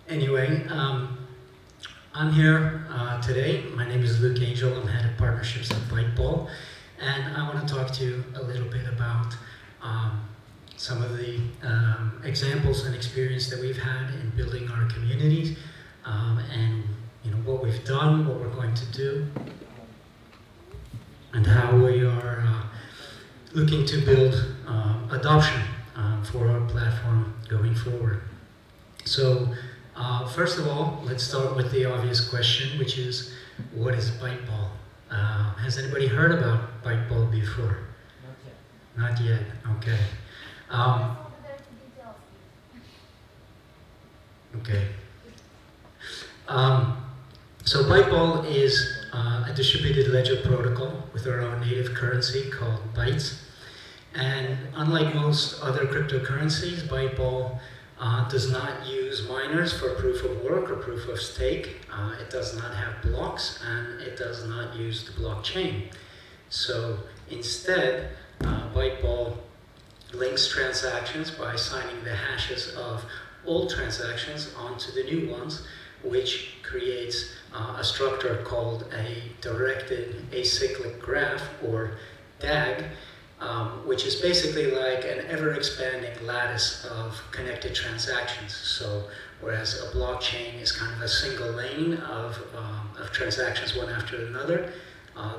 Anyway, I'm here today. My name is Luke Angel. I'm head of partnerships at Byteball, and I want to talk to you a little bit about some of the examples and experience that we've had in building our communities, and what we've done, what we're going to do, and how we are looking to build adoption for our platform going forward. So. First of all, let's start with the obvious question, which is, what is Byteball? Has anybody heard about Byteball before? Not yet. Okay. Okay. So Byteball is a distributed ledger protocol with our own native currency called Bytes. And unlike most other cryptocurrencies, Byteball does not use miners for proof of work or proof of stake. It does not have blocks, and it does not use the blockchain. So instead, Byteball links transactions by assigning the hashes of old transactions onto the new ones, which creates a structure called a directed acyclic graph, or DAG, which is basically like an ever-expanding lattice of connected transactions. So whereas a blockchain is kind of a single lane of transactions one after another,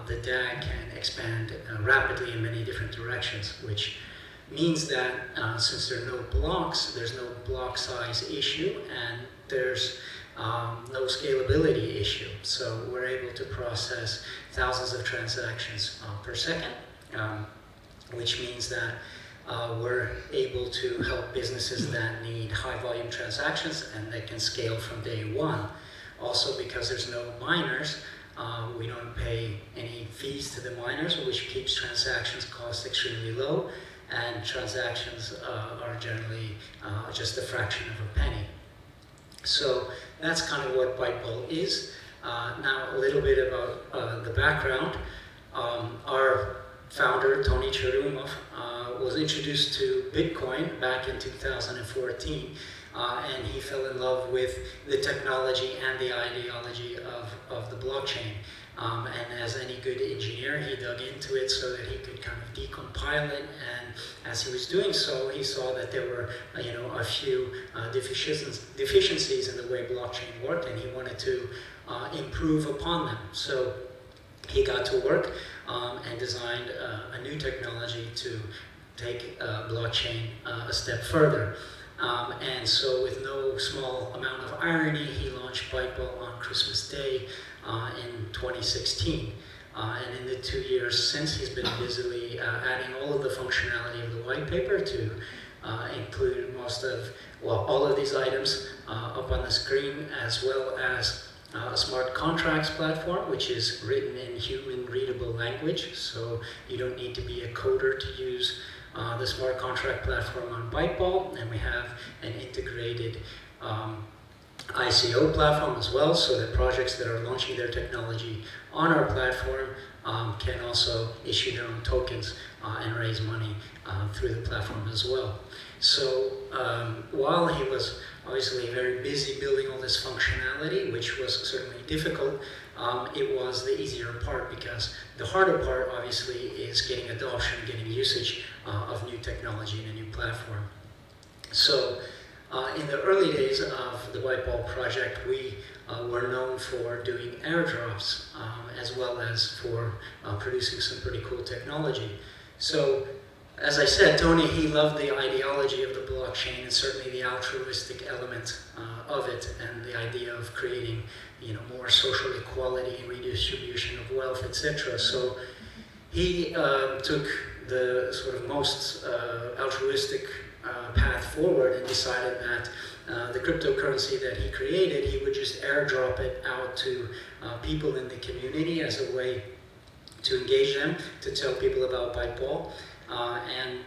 the DAG can expand rapidly in many different directions, which means that since there are no blocks, there's no block size issue, and there's no scalability issue. So we're able to process thousands of transactions per second, which means that we're able to help businesses that need high volume transactions and that can scale from day one. Also, because there's no miners, we don't pay any fees to the miners, which keeps transactions costs extremely low, and transactions are generally just a fraction of a penny. So that's kind of what Byteball is. Now a little bit about the background. Our founder, Tony Cherumov, was introduced to Bitcoin back in 2014, and he fell in love with the technology and the ideology of the blockchain. And as any good engineer, he dug into it so that he could kind of decompile it, and as he was doing so, he saw that there were a few deficiencies in the way blockchain worked, and he wanted to improve upon them. So he got to work and designed a new technology to take blockchain a step further. And so with no small amount of irony, he launched Byteball on Christmas Day in 2016. And in the 2 years since, he's been busily adding all of the functionality of the white paper to include all of these items up on the screen, as well as a smart contracts platform, which is written in human readable language, so you don't need to be a coder to use the smart contract platform on Byteball. And we have an integrated ICO platform as well, so that projects that are launching their technology on our platform can also issue their own tokens and raise money through the platform as well. So while he was obviously very busy building all this functionality, which was certainly difficult, it was the easier part, because the harder part obviously is getting adoption, getting usage of new technology in a new platform. So in the early days of the Byteball project, we were known for doing airdrops, as well as for producing some pretty cool technology. So as I said, Tony, he loved the ideology of the blockchain, and certainly the altruistic element of it, and the idea of creating more social equality, redistribution of wealth, etc. So he took the sort of most altruistic path forward and decided that the cryptocurrency that he created, he would just airdrop it out to people in the community as a way to engage them, to tell people about Byteball, and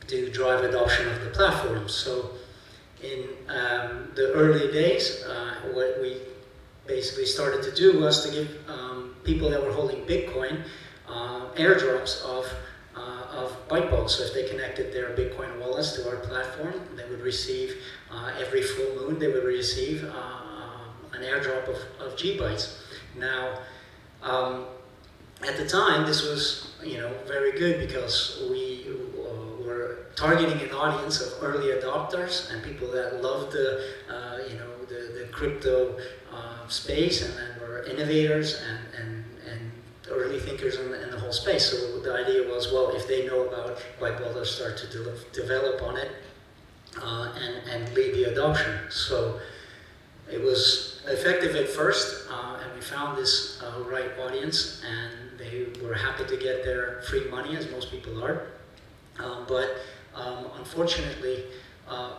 to drive adoption of the platform. So in the early days, what we basically started to do was to give people that were holding Bitcoin airdrops of of Byteball. So if they connected their Bitcoin wallets to our platform, they would receive, every full moon, they would receive an airdrop of GBytes. Now, at the time, this was, very good because we were targeting an audience of early adopters and people that loved the crypto space, and then were innovators and early thinkers in the whole space. So the idea was, well, if they know about Byteball, they'll start to develop on it and lead the adoption. So it was effective at first, and we found this right audience, and they were happy to get their free money, as most people are. But unfortunately,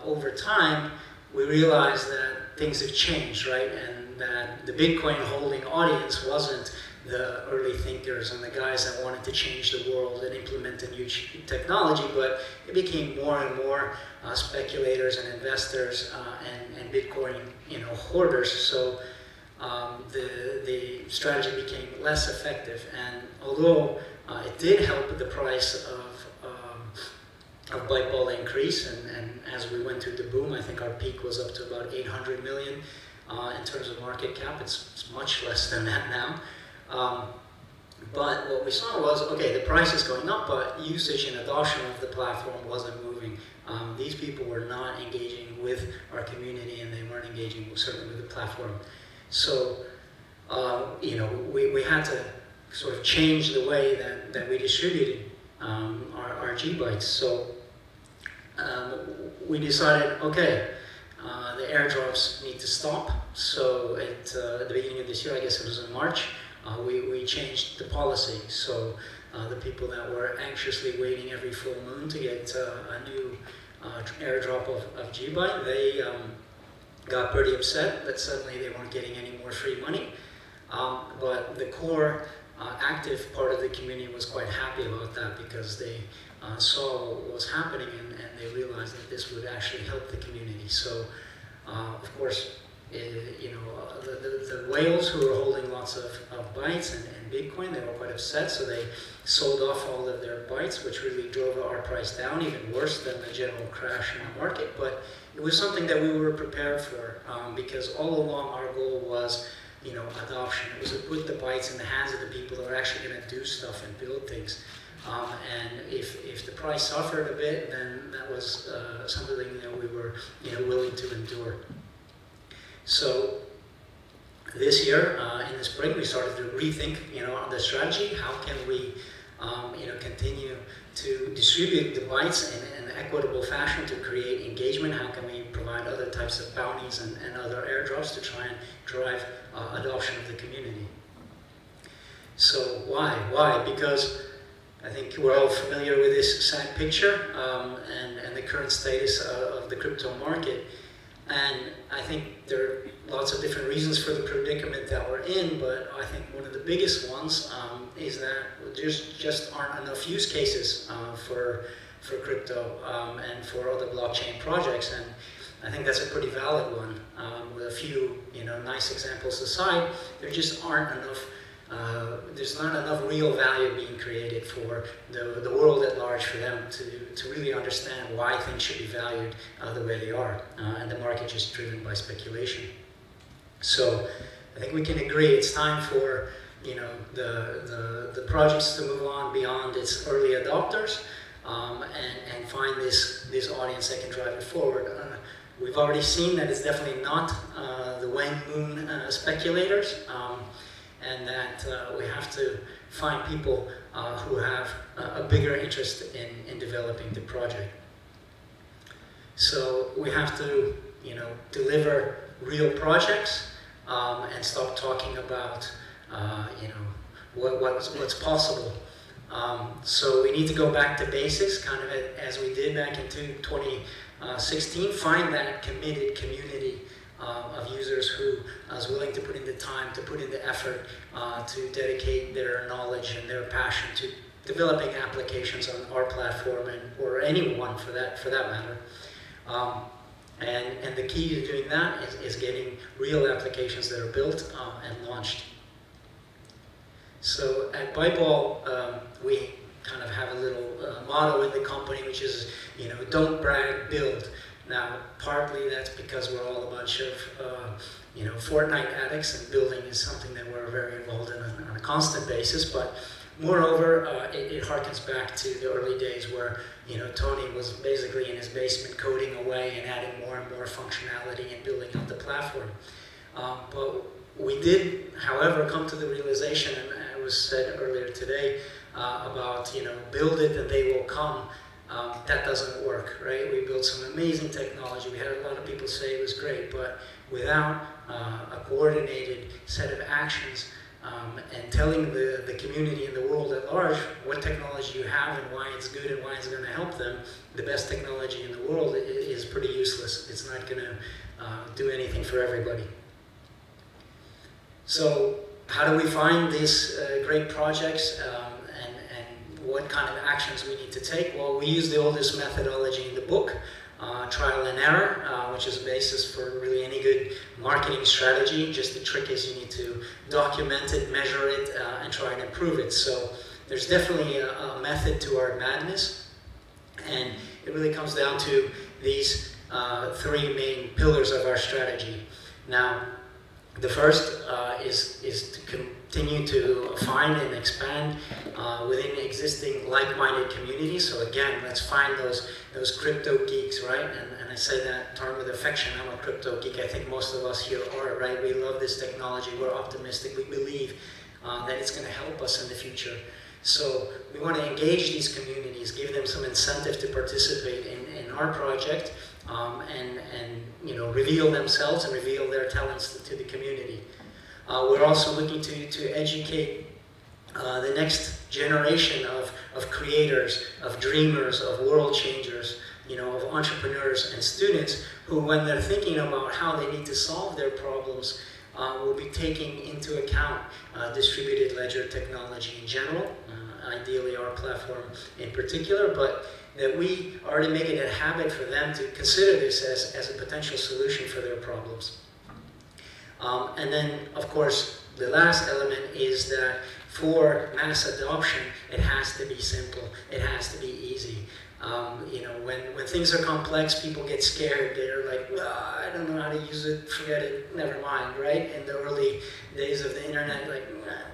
over time, we realized that things have changed, right? And that the Bitcoin holding audience wasn't the early thinkers and the guys that wanted to change the world and implement a new technology, but it became more and more speculators and investors and Bitcoin, hoarders. So the strategy became less effective. And although it did help the price of Byteball increase, and as we went through the boom, I think our peak was up to about 800 million in terms of market cap. It's much less than that now. But what we saw was, okay, the price is going up, but usage and adoption of the platform wasn't moving. These people were not engaging with our community, and they weren't engaging certainly with the platform. So, we had to sort of change the way that we distributed our GBytes. So we decided, okay, the airdrops need to stop. So at the beginning of this year, I guess it was in March, we changed the policy. So the people that were anxiously waiting every full moon to get a new airdrop of GByte, they got pretty upset that suddenly they weren't getting any more free money. But the core active part of the community was quite happy about that, because they saw what was happening, and they realized that this would actually help the community. So, of course, the whales who were holding lots of bytes and Bitcoin, they were quite upset, so they sold off all of their bytes, which really drove our price down, even worse than the general crash in the market. But it was something that we were prepared for, because all along our goal was, adoption. It was to put the bytes in the hands of the people that are actually going to do stuff and build things. And if the price suffered a bit, then that was something that we were, willing to endure. So this year, in the spring, we started to rethink, on the strategy. How can we, continue to distribute the bytes in an equitable fashion to create engagement? How can we provide other types of bounties and other airdrops to try and drive adoption of the community? So why? Why? Because I think we're all familiar with this sad picture and the current status of the crypto market. And I think there are lots of different reasons for the predicament that we're in, but I think one of the biggest ones is that there just aren't enough use cases for crypto and for other blockchain projects. And I think that's a pretty valid one. With a few, nice examples aside, there just aren't enough. There's not enough real value being created for the world at large for them to really understand why things should be valued the way they are, and the market just driven by speculation. So I think we can agree it's time for the projects to move on beyond its early adopters and find this audience that can drive it forward. We've already seen that it's definitely not the Wang Moon speculators. And that we have to find people who have a bigger interest in developing the project. So we have to, deliver real projects and stop talking about, what's possible. So we need to go back to basics, kind of as we did back in 2016. Find that committed community of users who is willing to put in the time, to put in the effort, to dedicate their knowledge and their passion to developing applications on our platform, or anyone for that matter. And the key to doing that is getting real applications that are built and launched. So at Byteball, we kind of have a little motto in the company, which is, you know, don't brag, build. Now, partly that's because we're all a bunch of, you know, Fortnite addicts, and building is something that we're very involved in on a constant basis. But moreover, it harkens back to the early days where, you know, Tony was basically in his basement coding away and adding more and more functionality and building out the platform. But we did, however, come to the realization, and it was said earlier today, about, you know, build it and they will come. That doesn't work, right? We built some amazing technology. We had a lot of people say it was great, but without a coordinated set of actions and telling the community and the world at large what technology you have and why it's good and why it's going to help them, the best technology in the world is pretty useless. It's not going to do anything for everybody. So how do we find these great projects and what kind of actions we need to take? Well, we use the oldest methodology in the book, trial and error, which is the basis for really any good marketing strategy. Just the trick is you need to document it, measure it, and try and improve it. So there's definitely a method to our madness, and it really comes down to these three main pillars of our strategy. Now, the first is to continue to find and expand within existing like-minded communities. So again, let's find those crypto geeks, right? And I say that term with affection. I'm a crypto geek. I think most of us here are, right? We love this technology. We're optimistic. We believe that it's going to help us in the future. So we want to engage these communities, give them some incentive to participate in our project, and you know, reveal themselves and reveal their talents to the community. We're also looking to educate the next generation of creators, of dreamers, of world changers, you know, of entrepreneurs and students who, when they're thinking about how they need to solve their problems, will be taking into account distributed ledger technology in general, ideally our platform in particular, but that we already make it a habit for them to consider this as a potential solution for their problems. And then, of course, the last element is that for mass adoption, it has to be simple. It has to be easy. You know, when things are complex, people get scared. They're like, I don't know how to use it, forget it, never mind, right? In the early days of the internet, like,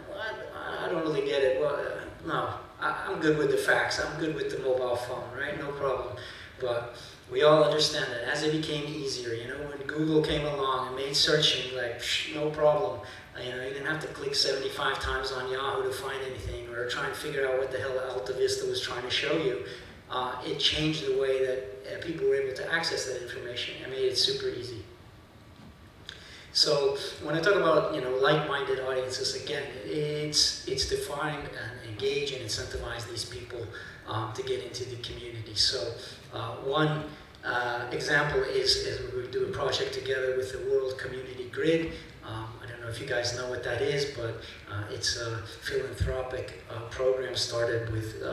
what? I don't really get it. Well, no, I'm good with the fax. I'm good with the mobile phone, right? No problem. But we all understand that as it became easier, you know, when Google came along and made searching like, no problem. You know, you didn't have to click 75 times on Yahoo to find anything or try and figure out what the hell Alta Vista was trying to show you. It changed the way that people were able to access that information and made it super easy. So when I talk about, you know, like-minded audiences, again, it's to find and engage and incentivize these people to get into the community. So one example is we do a project together with the World Community Grid. I don't know if you guys know what that is, but it's a philanthropic program started with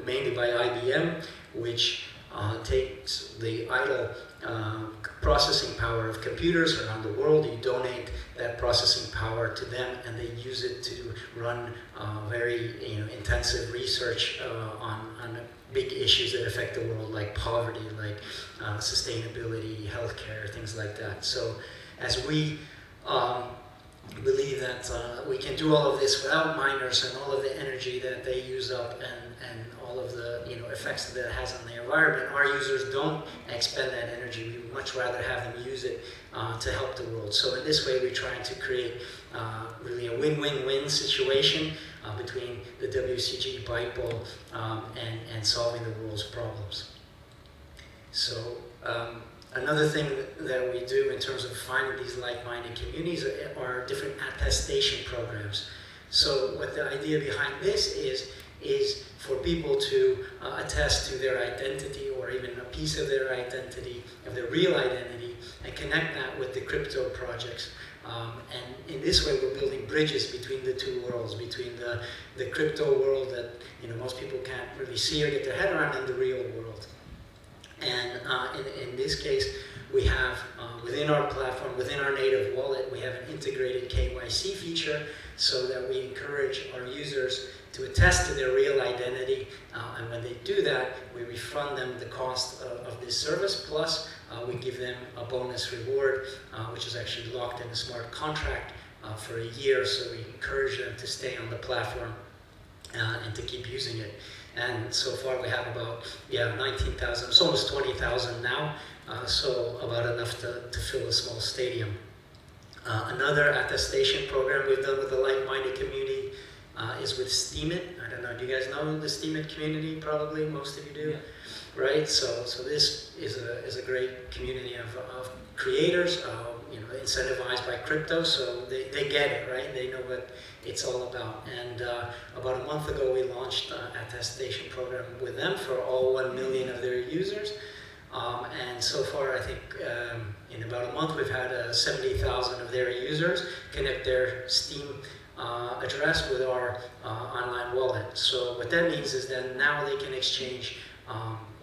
mainly by IBM, which takes the idle processing power of computers around the world. You donate that processing power to them, and they use it to run very intensive research on big issues that affect the world, like poverty, like sustainability, healthcare, things like that. So as we believe that we can do all of this without miners and all of the energy that they use up and all of the effects that it has on the environment. Our users don't expend that energy. We would much rather have them use it to help the world. So in this way, we're trying to create really a win-win-win situation between the WCG, ByteBall, and solving the world's problems. So another thing that we do in terms of finding these like-minded communities are different attestation programs. So what the idea behind this is for people to attest to their identity, or even a piece of their identity, of their real identity, and connect that with the crypto projects. And in this way, we're building bridges between the two worlds, between the crypto world that most people can't really see or get their head around, and the real world. And in this case, we have within our platform, within our native wallet, we have an integrated KYC feature so that we encourage our users to attest to their real identity. And when they do that, we refund them the cost of this service, plus we give them a bonus reward, which is actually locked in a smart contract for a year, so we encourage them to stay on the platform and to keep using it. And so far we have about 19,000, it's almost 20,000 now, so about enough to fill a small stadium. Another attestation program we've done with the like-minded community is with Steemit. I don't know, do you guys know the Steemit community? Probably, most of you do, yeah. Right? So this is a great community of creators, you know, incentivized by crypto, so they get it, right? They know what it's all about. And about a month ago, we launched an attestation program with them for all 1 million of their users. And so far, I think in about a month, we've had 70,000 of their users connect their Steem address with our online wallet. So what that means is that now they can exchange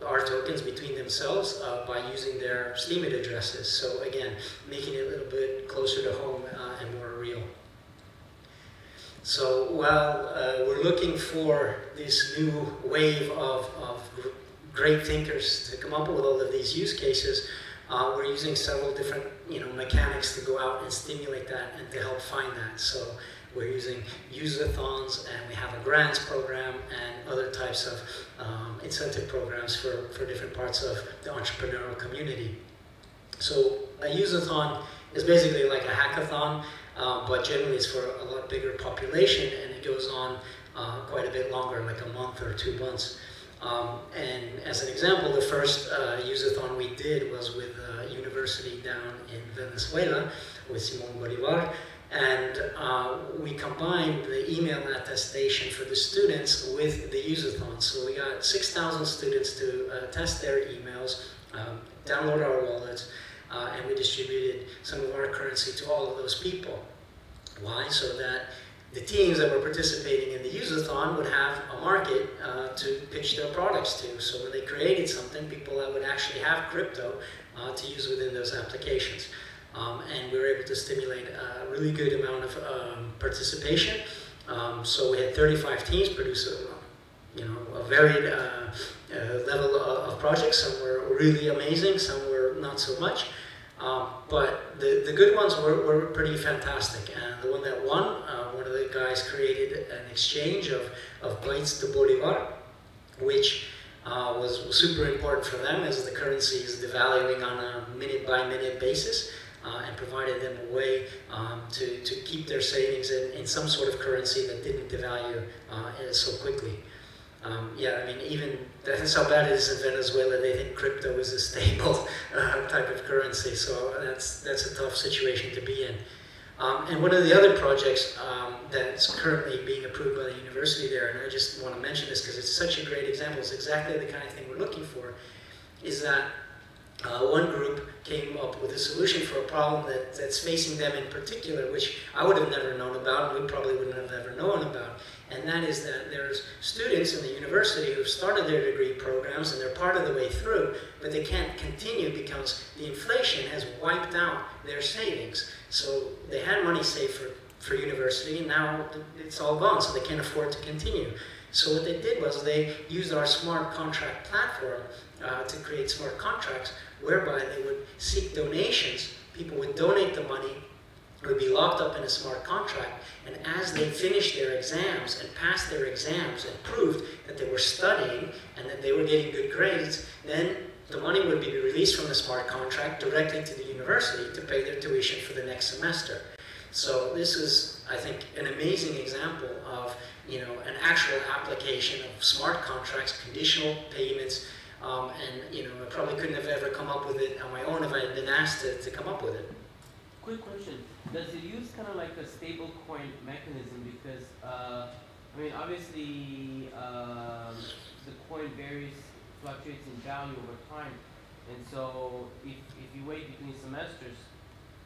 our tokens between themselves by using their Steemit addresses. So again, making it a little bit closer to home and more real. So while we're looking for this new wave of great thinkers to come up with all of these use cases, we're using several different mechanics to go out and stimulate that and to help find that. So we're using user-thons, and we have a grants program and other types of incentive programs for different parts of the entrepreneurial community. So a user-thon is basically like a hackathon, but generally it's for a lot bigger population, and it goes on quite a bit longer, like a month or 2 months. And as an example, the first user-thon we did was with a university down in Venezuela, with Simón Bolívar, and we combined the email attestation for the students with the user-thon. So we got 6,000 students to test their emails, download our wallets, and we distributed some of our currency to all of those people. Why? So that the teams that were participating in the user-thon would have a market to pitch their products to. So when they created something, people that would actually have crypto to use within those applications. And we were able to stimulate a really good amount of participation. So we had 35 teams produce a varied level of projects. Some were really amazing, some were not so much. But the good ones were pretty fantastic. And the one that won, one of the guys created an exchange of bytes to Bolivar, which was super important for them as the currency is devaluing on a minute-by-minute basis, and provided them a way to keep their savings in some sort of currency that didn't devalue so quickly. Yeah, I mean, even that's how bad it is in Venezuela. They think crypto is a stable type of currency, so that's a tough situation to be in. And one of the other projects that's currently being approved by the university there, and I just want to mention this because it's such a great example, it's exactly the kind of thing we're looking for, is that one group came up with a solution for a problem that's facing them in particular, which I would have never known about, and we probably wouldn't have ever known about. And that is that there's students in the university who've started their degree programs and they're part of the way through, but they can't continue because the inflation has wiped out their savings. So they had money saved for university, and now it's all gone, so they can't afford to continue. So what they did was they used our smart contract platform to create smart contracts whereby they would seek donations. People would donate the money, it would be locked up in a smart contract, and as they finished their exams and passed their exams and proved that they were studying and that they were getting good grades, then the money would be released from the smart contract directly to the university to pay their tuition for the next semester. So this is, I think, an amazing example of an actual application of smart contracts, conditional payments, and I probably couldn't have ever come up with it on my own if I had been asked to come up with it. Quick question. Does it use kind of like a stable coin mechanism? Because, I mean, obviously, the coin fluctuates in value over time. And so, if you wait between semesters,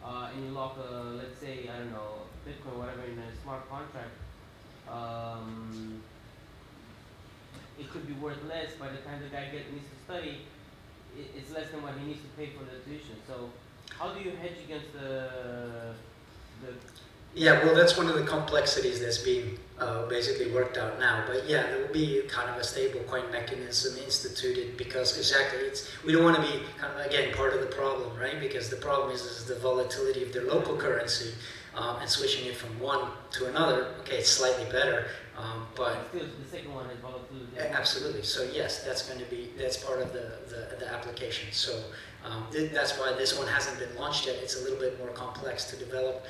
and you lock let's say, I don't know, Bitcoin, whatever, in a smart contract, it could be worth less by the time the guy needs to study. it's less than what he needs to pay for the tuition. So how do you hedge against the Yeah, well, that's one of the complexities that's being basically worked out now. But yeah, there will be kind of a stable coin mechanism instituted because exactly, we don't want to be kind of, again, part of the problem, right? Because the problem is the volatility of their local currency and switching it from one to another. Okay, it's slightly better, but still the second one is volatility. absolutely. So yes, that's part of the application. So that's why this one hasn't been launched yet. It's a little bit more complex to develop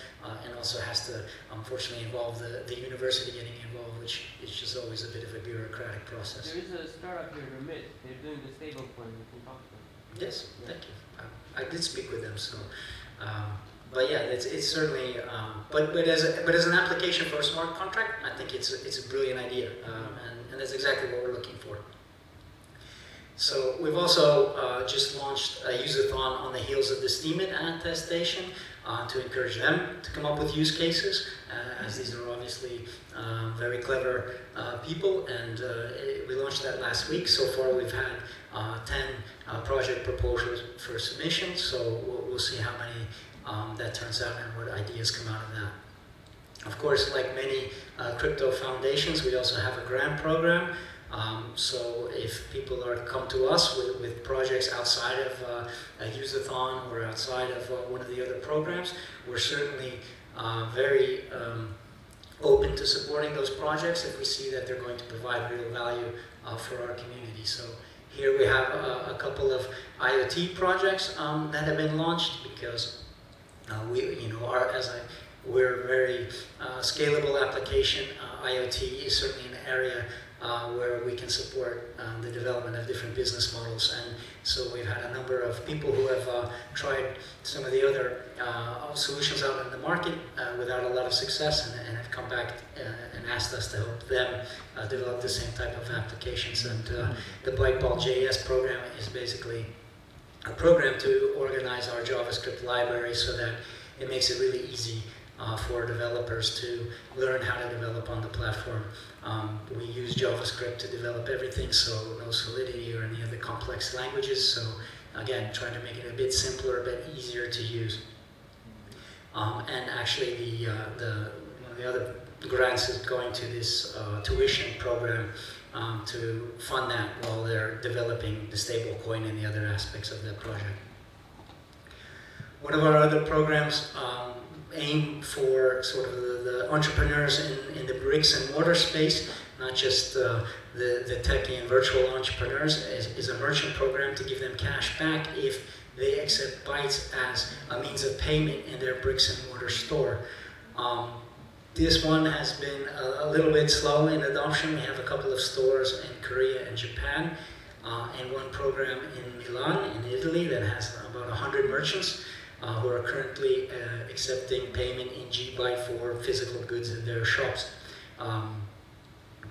and also has to unfortunately involve the university getting involved, which is just always a bit of a bureaucratic process. There is a startup here, Remit. They're doing the stablecoin. We can talk to them. Yes, thank you. I did speak with them, so. But yeah, it's certainly, but as an application for a smart contract, I think it's a brilliant idea, and that's exactly what we're looking for. So we've also just launched a usathon on the heels of the Steemit attestation to encourage them to come up with use cases, as these are obviously very clever people, and we launched that last week. So far we've had 10 project proposals for submission, so we'll see how many that turns out and what ideas come out of that. Of course, like many crypto foundations, we also have a grant program. So if people come to us with projects outside of a usathon or outside of one of the other programs, we're certainly very open to supporting those projects if we see that they're going to provide real value for our community. So here we have a couple of IoT projects that have been launched because we're a very scalable application. IoT is certainly an area where we can support the development of different business models, and so we've had a number of people who have tried some of the other solutions out in the market without a lot of success, and have come back and asked us to help them develop the same type of applications. And the ByteBall.js program is basically a program to organize our JavaScript library so that it makes it really easy for developers to learn how to develop on the platform. We use JavaScript to develop everything, so no Solidity or any other complex languages. So again, trying to make it a bit simpler, a bit easier to use. And actually, one of the other grants is going to this tuition program to fund that while they're developing the stable coin and the other aspects of that project. One of our other programs aim for sort of the entrepreneurs in the bricks and mortar space, not just the techie and virtual entrepreneurs, is a merchant program to give them cash back if they accept Bytes as a means of payment in their bricks and mortar store. This one has been a little bit slow in adoption. We have a couple of stores in Korea and Japan, and one program in Milan, in Italy, that has about 100 merchants who are currently accepting payment in GByte for physical goods in their shops.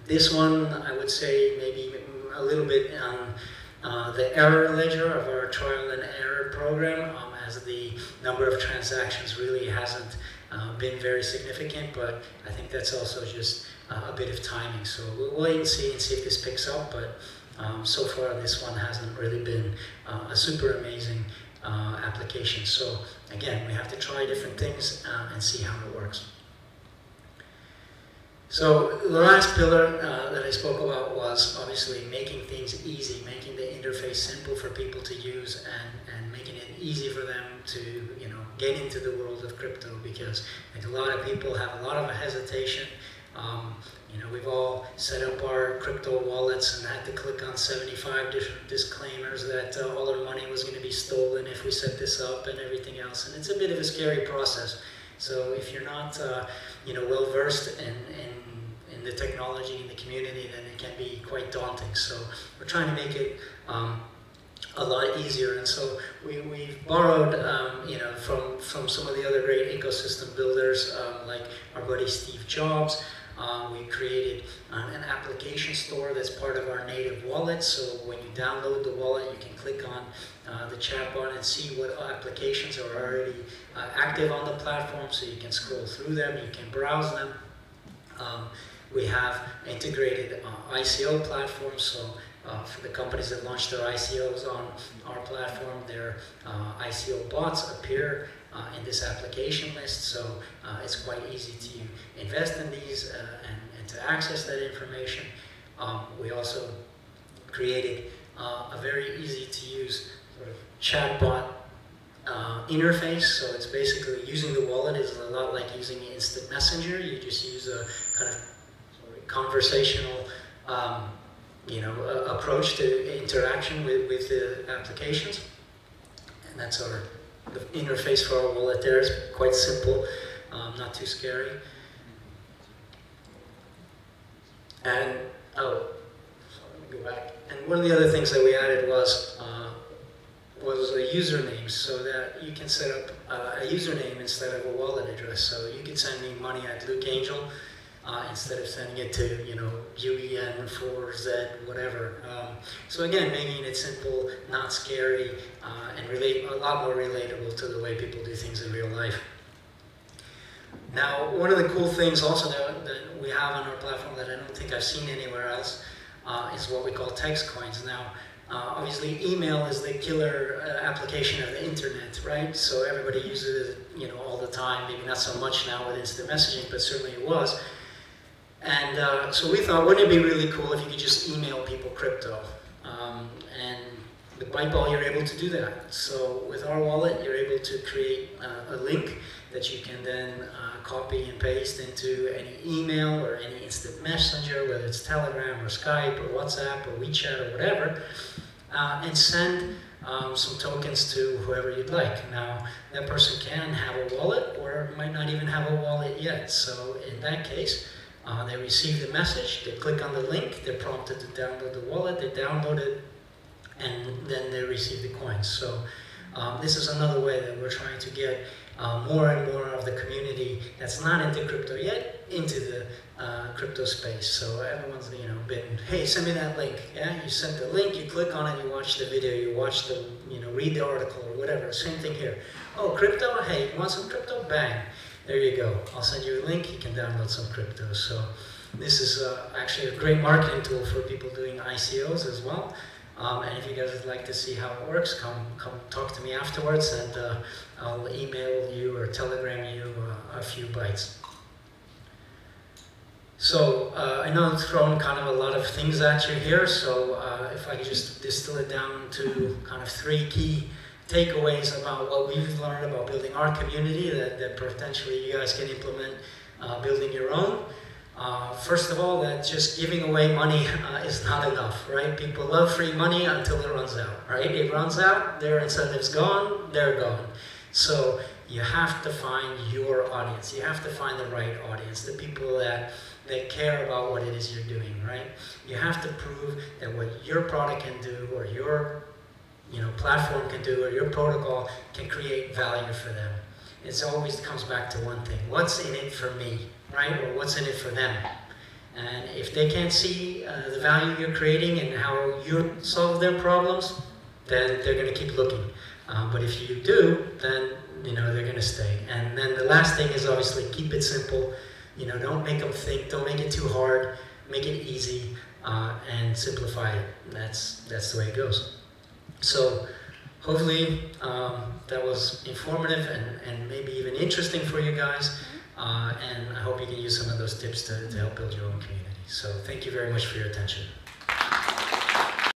This one, I would say, maybe a little bit on the error ledger of our trial and error program, as the number of transactions really hasn't been very significant, but I think that's also just a bit of timing. So we'll wait and see if this picks up, but so far this one hasn't really been a super amazing application. So again, we have to try different things and see how it works. So the last pillar that I spoke about was obviously making things easy, making the interface simple for people to use, and making it easy for them to get into the world of crypto, because I think a lot of people have a lot of hesitation. We've all set up our crypto wallets and had to click on 75 different disclaimers that all our money was going to be stolen if we set this up and everything else. And it's a bit of a scary process. So if you're not well versed in the technology in the community, then it can be quite daunting. So we're trying to make it a lot easier, and so we've borrowed from some of the other great ecosystem builders like our buddy Steve Jobs. We created an application store that's part of our native wallet, so when you download the wallet you can click on the chat button and see what applications are already active on the platform, so you can scroll through them, you can browse them. We have integrated ICO platforms, so for the companies that launch their ICOs on our platform, their ICO bots appear in this application list, so it's quite easy to invest in these and to access that information. We also created a very easy to use sort of chatbot interface. So it's basically using the wallet is a lot like using instant messenger. You just use a kind of conversational approach to interaction with the applications. And that's the interface for our wallet there is quite simple, not too scary. And, so let me go back. And one of the other things that we added was a username, so that you can set up a username instead of a wallet address. So you can send me money at Luke Angel instead of sending it to, UEN4Z, whatever. So again, making it simple, not scary, and a lot more relatable to the way people do things in real life. Now, one of the cool things also that we have on our platform that I don't think I've seen anywhere else is what we call text coins. Now, obviously, email is the killer application of the internet, right? So everybody uses it, all the time. Maybe not so much now with instant messaging, but certainly it was. And so we thought, wouldn't it be really cool if you could just email people crypto? And with Byteball, you're able to do that. So with our wallet, you're able to create a link that you can then copy and paste into any email or any instant messenger, whether it's Telegram or Skype or WhatsApp or WeChat or whatever, and send some tokens to whoever you'd like. Now, that person can have a wallet or might not even have a wallet yet. So in that case, they receive the message, they click on the link, they're prompted to download the wallet, they download it, and then they receive the coins. So this is another way that we're trying to get more and more of the community that's not into crypto yet into the crypto space. So everyone's been, hey, send me that link. Yeah, you send the link, you click on it, you watch the video, you watch the, read the article or whatever. Same thing here. Oh, crypto? Hey, you want some crypto? Bang. There you go. I'll send you a link. You can download some crypto. So this is actually a great marketing tool for people doing ICOs as well. And if you guys would like to see how it works, come talk to me afterwards, and I'll email you or telegram you a few bytes. So I know I've thrown kind of a lot of things at you here, so if I could just distill it down to kind of 3 key takeaways about what we've learned about building our community that potentially you guys can implement building your own. First of all, that just giving away money is not enough, right? People love free money until it runs out, right? It runs out, their incentive's gone, they're gone. So you have to find your audience. You have to find the right audience, the people that care about what it is you're doing, right? You have to prove that what your product can do or your platform can do or your protocol can create value for them. It always comes back to one thing. What's in it for me, right? Or what's in it for them? And if they can't see the value you're creating and how you solve their problems, then they're going to keep looking. But if you do, then they're going to stay. And then the last thing is obviously keep it simple. Don't make them think. Don't make it too hard. Make it easy and simplify it. That's the way it goes. So hopefully that was informative and maybe even interesting for you guys. And I hope you can use some of those tips to help build your own community. So thank you very much for your attention.